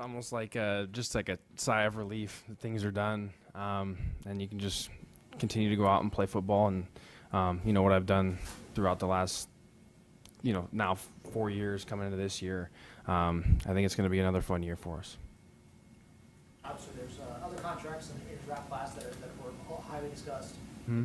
almost like just like a sigh of relief that things are done, and you can just continue to go out and play football. And what I've done throughout the last, now 4 years coming into this year, I think it's going to be another fun year for us. Obviously, there's other contracts in your draft class that were all highly discussed,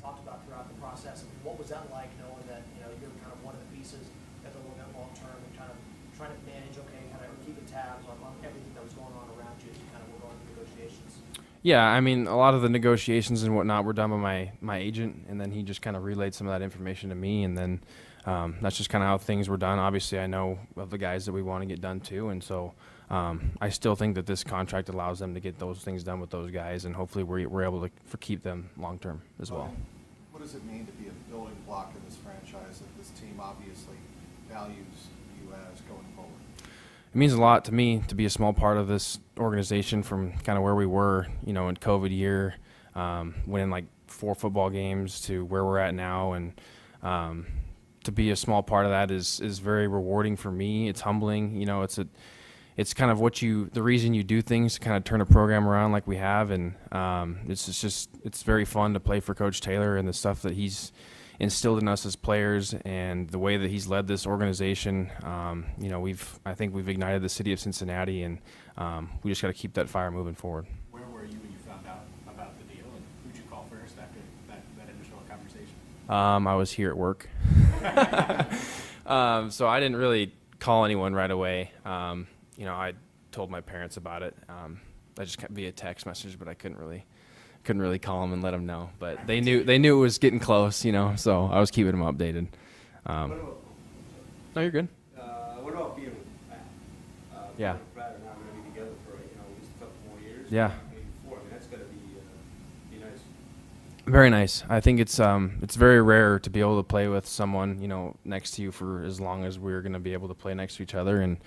talked about throughout the process. What was that like, knowing that you're kind of one of the pieces that they're looking at long term and kind of trying to manage, kind of keeping tabs on everything that was going on around you as you kind of were going through negotiations? Yeah, I mean, a lot of the negotiations and whatnot were done by my agent, and then he just kind of relayed some of that information to me, and then that's just kind of how things were done. Obviously, I know of the guys that we want to get done too, and so I still think that this contract allows them to get those things done with those guys, and hopefully we're able to keep them long term as well. What does it mean to be a building block in this franchise that this team obviously values you as going forward? It means a lot to me to be a small part of this organization from kind of where we were, in COVID year, winning like 4 football games to where we're at now. And to be a small part of that is very rewarding for me. It's humbling. It's kind of the reason you do things to kind of turn a program around like we have. And it's very fun to play for Coach Taylor and the stuff that he's instilled in us as players and the way that he's led this organization. I think we've ignited the city of Cincinnati, and we just got to keep that fire moving forward. Where were you when you found out about the deal, and who'd you call first after that initial conversation? I was here at work. So I didn't really call anyone right away. I told my parents about it. I just kept via text message, but I couldn't really call them and let them know. But they knew it was getting close, so I was keeping them updated. No, you're good. What about being with Pat? Yeah. Pat and I are going to be together for at least a couple more years. Yeah. Maybe 4. I mean, that's going to be nice. Very nice. I think it's very rare to be able to play with someone next to you for as long as we're going to be able to play next to each other, and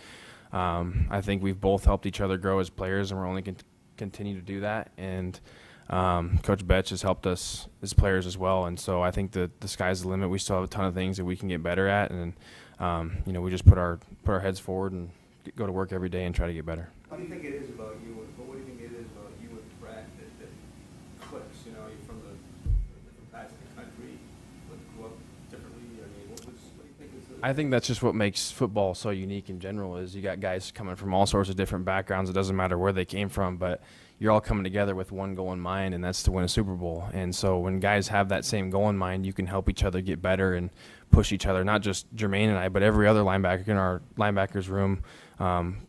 I think we've both helped each other grow as players, and we're only going to continue to do that. And Coach Betch has helped us as players as well, and so I think that the sky's the limit. We still have a ton of things that we can get better at, and we just put our heads forward and go to work every day and try to get better. What do you think it is about you? What do you think it is about you and Brad that clicks? You're from the different parts of the country, but grew up differently. I mean, what do you think is? I think that's just what makes football so unique in general. Is you got guys coming from all sorts of different backgrounds. It doesn't matter where they came from, but you're all coming together with one goal in mind, and that's to win a Super Bowl. And so when guys have that same goal in mind, you can help each other get better and push each other, not just Jermaine and I, but every other linebacker in our linebackers room,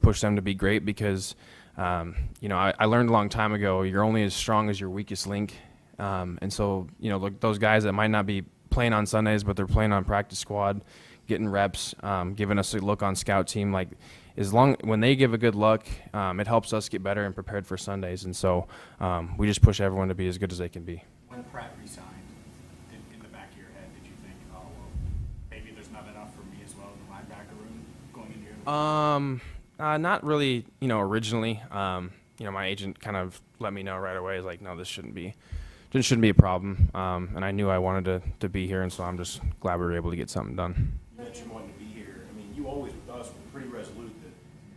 push them to be great because, I learned a long time ago, you're only as strong as your weakest link. And so, look, those guys that might not be playing on Sundays, but they're playing on practice squad, getting reps, giving us a look on scout team, like, when they give a good look, it helps us get better and prepared for Sundays. And so we just push everyone to be as good as they can be. When Pratt resigned, in the back of your head, did you think, oh, well, maybe there's not enough for me as well in the linebacker room going into here? Not really, originally. My agent kind of let me know right away, like, no, this shouldn't be a problem. And I knew I wanted to be here, and so I'm just glad we were able to get something done. You mentioned wanting to be here. I mean, you always with us were pretty resolute that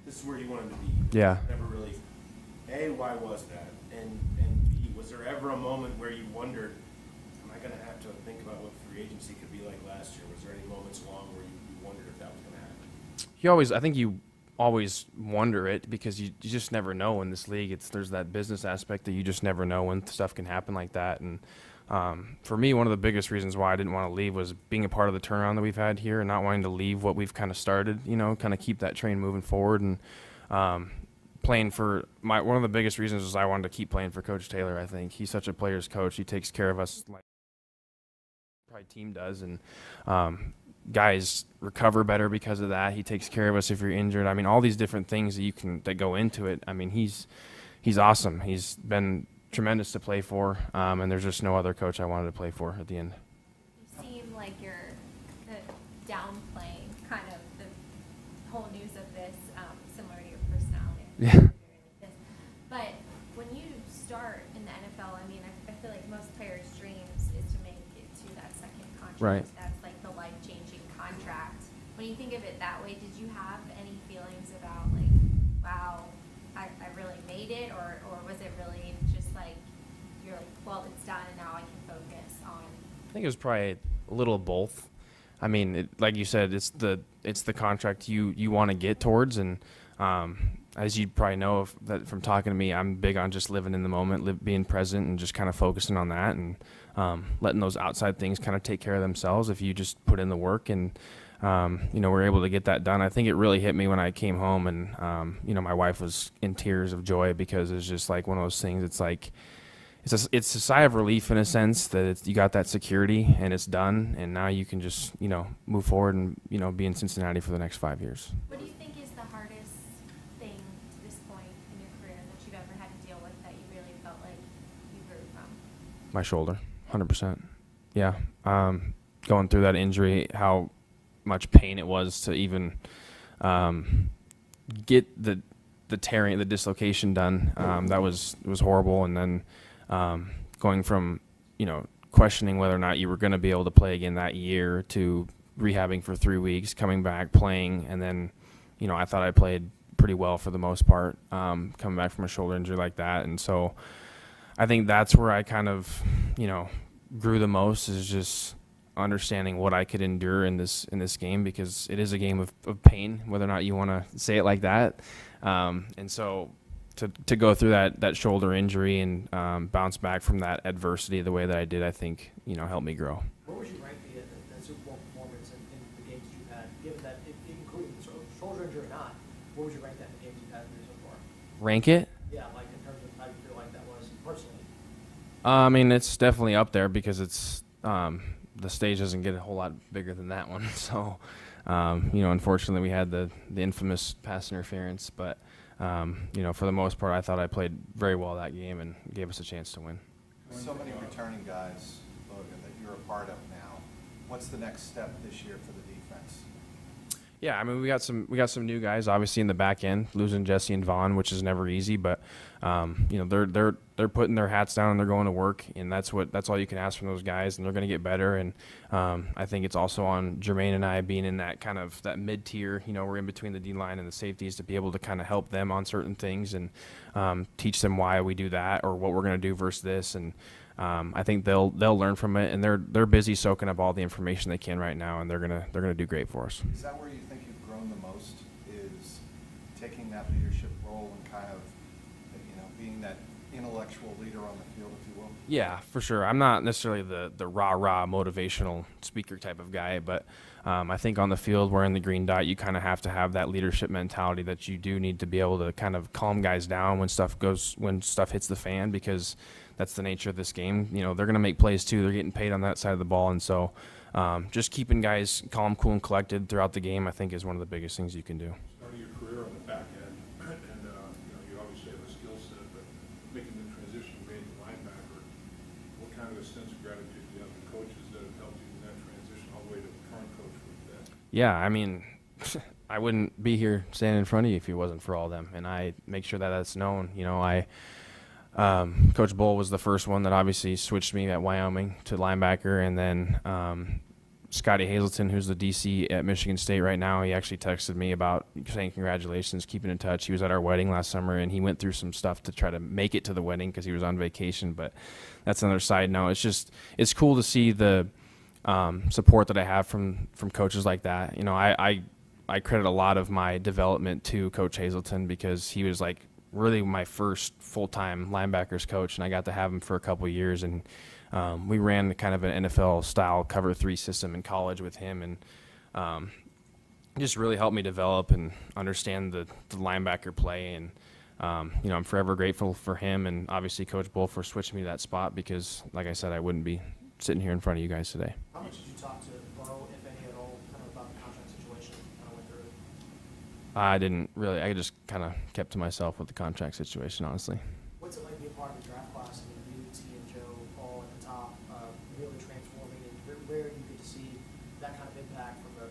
this is where you wanted to be. Yeah. Never really, A, why was that? And B, was there ever a moment where you wondered, am I going to have to think about what free agency could be like last year? Was there any moments along where you wondered if that was going to happen? I think you always wonder it because you just never know in this league. There's that business aspect that you just never know when stuff can happen like that. And for me, one of the biggest reasons why I didn't want to leave was being a part of the turnaround that we've had here and not wanting to leave what we've kind of started, kind of keep that train moving forward. And playing for one of the biggest reasons is I wanted to keep playing for Coach Taylor. I think he's such a player's coach. He takes care of us like probably team does. And guys recover better because of that. He takes care of us if you're injured. I mean, all these different things that go into it. I mean, he's awesome. He's been tremendous to play for, and there's just no other coach I wanted to play for at the end. You seem like you're downplaying kind of the whole news of this, similar to your personality. Yeah. But when you start in the NFL, I mean, I feel like most players' dreams is to make it to that second contract. Right. That's like the life-changing contract. When you think of it that way, did you have any feelings about like, wow, I made it, or was it really just like, you're like, well, it's done, and now I can focus on? I think it was probably a little of both. I mean, like you said, it's the contract you want to get towards, and as you probably know that from talking to me, I'm big on just living in the moment, being present, and just kind of focusing on that, and letting those outside things kind of take care of themselves if you just put in the work. And we're able to get that done. I think it really hit me when I came home, and my wife was in tears of joy, because it's just like one of those things. It's like it's a sigh of relief in a sense that you got that security and it's done, and now you can just move forward and be in Cincinnati for the next 5 years. What do you think is the hardest thing to this point in your career that you've ever had to deal with that you really felt like you grew from? My shoulder, 100%. Yeah, going through that injury, how much pain it was to even get the tearing, the dislocation done. That was horrible, and then going from questioning whether or not you were going to be able to play again that year to rehabbing for 3 weeks, coming back, playing, and then I thought I played pretty well for the most part, coming back from a shoulder injury like that. And so I think that's where I kind of grew the most, is just understanding what I could endure in this game, because it is a game of pain, whether or not you want to say it like that. And so to go through that shoulder injury and bounce back from that adversity the way that I did, I think helped me grow. Where would you rank the Super Bowl performance in the games you've had, given that, including the shoulder injury or not, where would you rank that in the games you've had so far? Rank it? Yeah, like in terms of how you feel like that was personally. I mean, it's definitely up there, because it's the stage doesn't get a whole lot bigger than that one. So, unfortunately, we had the infamous pass interference, but for the most part, I thought I played very well that game and gave us a chance to win. So many returning guys, Logan, that you're a part of now. What's the next step this year for the defense? Yeah, I mean, we got some new guys obviously in the back end, losing Jesse and Vaughn, which is never easy, but they're putting their hats down and they're going to work, and that's all you can ask from those guys, and they're going to get better. And I think it's also on Jermaine and I being in that kind of that mid tier. We're in between the D line and the safeties, to be able to kind of help them on certain things and teach them why we do that or what we're going to do versus this. And I think they'll learn from it, and they're busy soaking up all the information they can right now, and they're gonna do great for us. Is that where you think you've grown the most, is taking that leadership role and kind of, being that intellectual leader on the field, if you will? Yeah, for sure. I'm not necessarily the rah-rah motivational speaker type of guy, but I think on the field, wearing the green dot, you kind of have to have that leadership mentality that you do need to be able to kind of calm guys down when stuff hits the fan, because that's the nature of this game. They're going to make plays too. They're getting paid on that side of the ball, and so just keeping guys calm, cool, and collected throughout the game, I think, is one of the biggest things you can do. Starting your career on the back end, and you obviously have a skill set, but making the transition made to linebacker, what kind of a sense of gratitude do you have to coaches that have helped you in that transition all the way to the current coach with that? Yeah, I mean, I wouldn't be here standing in front of you if it wasn't for all of them, and I make sure that that's known. Coach Bull was the first one that obviously switched me at Wyoming to linebacker, and then Scotty Hazelton, who's the DC at Michigan State right now, he actually texted me about saying congratulations, keeping in touch. He was at our wedding last summer, and he went through some stuff to try to make it to the wedding because he was on vacation, but that's another side note. It's cool to see the support that I have from coaches like that. I credit a lot of my development to Coach Hazelton, because he was like really my first full-time linebackers coach, and I got to have him for a couple of years, and we ran kind of an NFL-style cover 3 system in college with him, and just really helped me develop and understand the linebacker play. And I'm forever grateful for him, and obviously Coach Bull for switching me to that spot, because, like I said, I wouldn't be sitting here in front of you guys today. How much did you talk to Burrow, if any at all, kind of about the contract situation? Kind of went through it. I didn't really. I just kind of kept to myself with the contract situation, honestly. What's it like to be a part of the draft class? I mean, you, T, and Joe all at the top, really transforming, and rare you get to see that kind of impact from a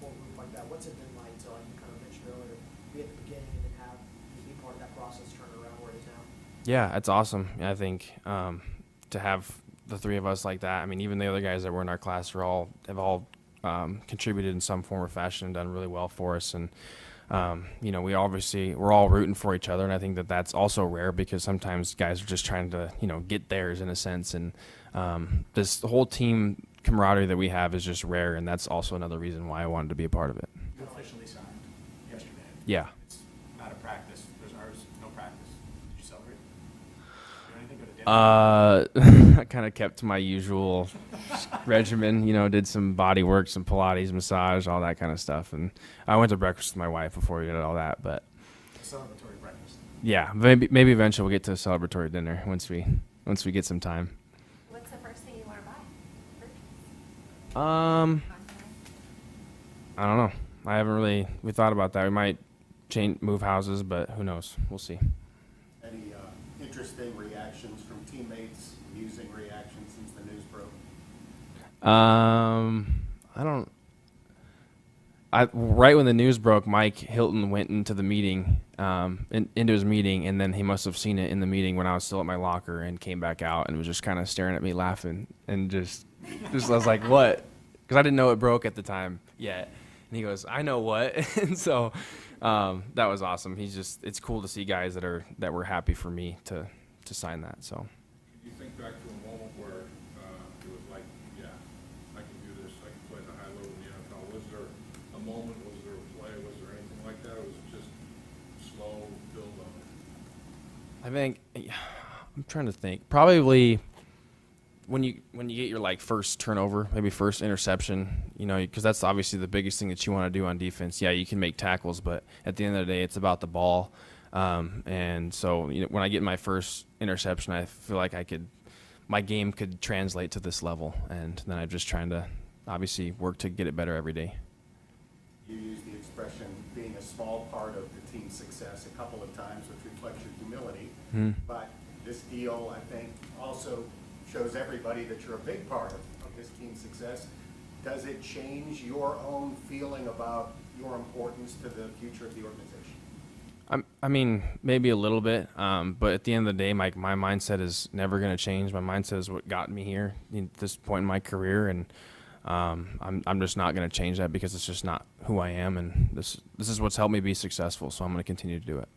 core group like that. What's it been like to, like you kind of mentioned earlier, be at the beginning and then be part of that process, turn it around where it is now? Yeah, it's awesome. I think to have the 3 of us like that. I mean, even the other guys that were in our class have all contributed in some form or fashion and done really well for us. And we're all rooting for each other, and I think that that's also rare because sometimes guys are just trying to, get theirs in a sense. And this whole team camaraderie that we have is just rare, and that's also another reason why I wanted to be a part of it. You officially signed yesterday. Yeah. It's not a practice. There's ours, no practice. Did you celebrate? Do anything? Go to dinner? I kind of kept to my usual regimen, did some body work, some Pilates, massage, all that kind of stuff. And I went to breakfast with my wife before we did all that. But Celebratory breakfast. yeah, maybe eventually we'll get to a celebratory dinner once we get some time. What's the first thing you want to buy? I don't know. We thought about that. We might move houses, but who knows? We'll see. Any interesting reactions from teammates, amusing reactions since the news broke? Right when the news broke, Mike Hilton went into the meeting, into his meeting, and then he must have seen it in the meeting when I was still at my locker and came back out and was just kind of staring at me laughing and just I was like, what? Because I didn't know it broke at the time yet. And he goes, I know what. And so that was awesome. It's cool to see guys that were happy for me to sign that. So. Can you think back to a moment where it was like, yeah, I can do this, I can play at the high level in the NFL? Was there a moment, was there a play, was there anything like that, or was it just slow build on it? I think, I'm trying to think. Probably when you get your first turnover, maybe first interception, because that's obviously the biggest thing that you want to do on defense. Yeah, you can make tackles, but at the end of the day, it's about the ball. And so when I get my first interception, I feel like my game could translate to this level, and then I'm just trying to obviously work to get it better every day. You used the expression being a small part of the team's success a couple of times, which reflects your humility. But this deal, I think, also shows everybody that you're a big part of this team's success. Does it change your own feeling about your importance to the future of the organization? I mean, maybe a little bit, but at the end of the day, my mindset is never going to change. My mindset is what got me here at this point in my career, and I'm just not going to change that because it's just not who I am, and this is what's helped me be successful, so I'm going to continue to do it.